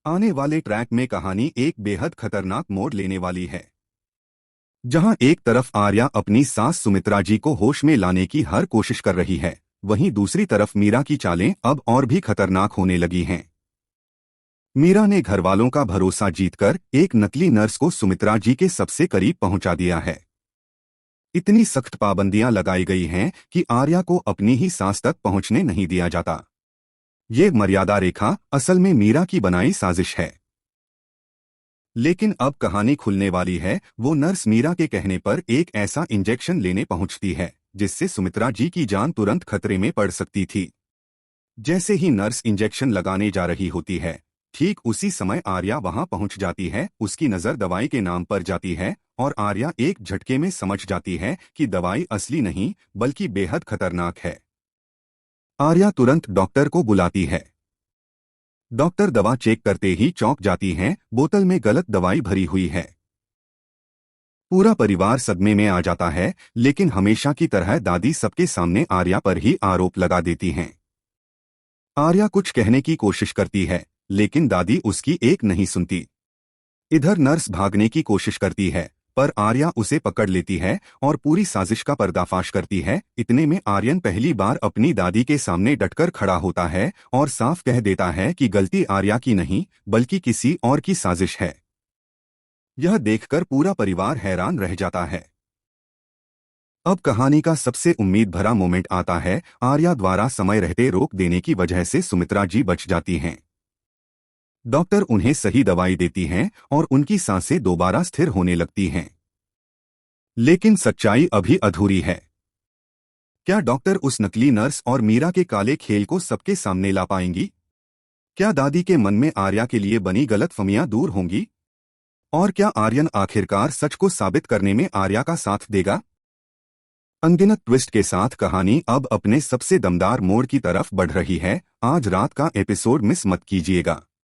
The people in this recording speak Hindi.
आने वाले ट्रैक में कहानी एक बेहद खतरनाक मोड़ लेने वाली है, जहां एक तरफ आर्या अपनी सास सुमित्रा जी को होश में लाने की हर कोशिश कर रही है, वहीं दूसरी तरफ मीरा की चालें अब और भी खतरनाक होने लगी हैं। मीरा ने घरवालों का भरोसा जीतकर एक नकली नर्स को सुमित्रा जी के सबसे करीब पहुंचा दिया है। इतनी सख्त पाबंदियां लगाई गई हैं कि आर्या को अपनी ही सास तक पहुंचने नहीं दिया जाता। ये मर्यादा रेखा असल में मीरा की बनाई साजिश है। लेकिन अब कहानी खुलने वाली है। वो नर्स मीरा के कहने पर एक ऐसा इंजेक्शन लेने पहुंचती है जिससे सुमित्रा जी की जान तुरंत खतरे में पड़ सकती थी। जैसे ही नर्स इंजेक्शन लगाने जा रही होती है, ठीक उसी समय आर्या वहां पहुंच जाती है। उसकी नजर दवाई के नाम पर जाती है और आर्या एक झटके में समझ जाती है कि दवाई असली नहीं बल्कि बेहद खतरनाक है। आर्या तुरंत डॉक्टर को बुलाती है। डॉक्टर दवा चेक करते ही चौंक जाती हैं, बोतल में गलत दवाई भरी हुई है। पूरा परिवार सदमे में आ जाता है, लेकिन हमेशा की तरह दादी सबके सामने आर्या पर ही आरोप लगा देती हैं। आर्या कुछ कहने की कोशिश करती है, लेकिन दादी उसकी एक नहीं सुनती। इधर नर्स भागने की कोशिश करती है, पर आर्या उसे पकड़ लेती है और पूरी साजिश का पर्दाफाश करती है। इतने में आर्यन पहली बार अपनी दादी के सामने डटकर खड़ा होता है और साफ कह देता है कि गलती आर्या की नहीं बल्कि किसी और की साजिश है। यह देखकर पूरा परिवार हैरान रह जाता है। अब कहानी का सबसे उम्मीद भरा मोमेंट आता है। आर्या द्वारा समय रहते रोक देने की वजह से सुमित्रा जी बच जाती हैं। डॉक्टर उन्हें सही दवाई देती हैं और उनकी सांसें दोबारा स्थिर होने लगती हैं। लेकिन सच्चाई अभी अधूरी है। क्या डॉक्टर उस नकली नर्स और मीरा के काले खेल को सबके सामने ला पाएंगी? क्या दादी के मन में आर्या के लिए बनी गलतफहमियां दूर होंगी? और क्या आर्यन आखिरकार सच को साबित करने में आर्या का साथ देगा? अनगिनत ट्विस्ट के साथ कहानी अब अपने सबसे दमदार मोड़ की तरफ बढ़ रही है। आज रात का एपिसोड मिस मत कीजिएगा।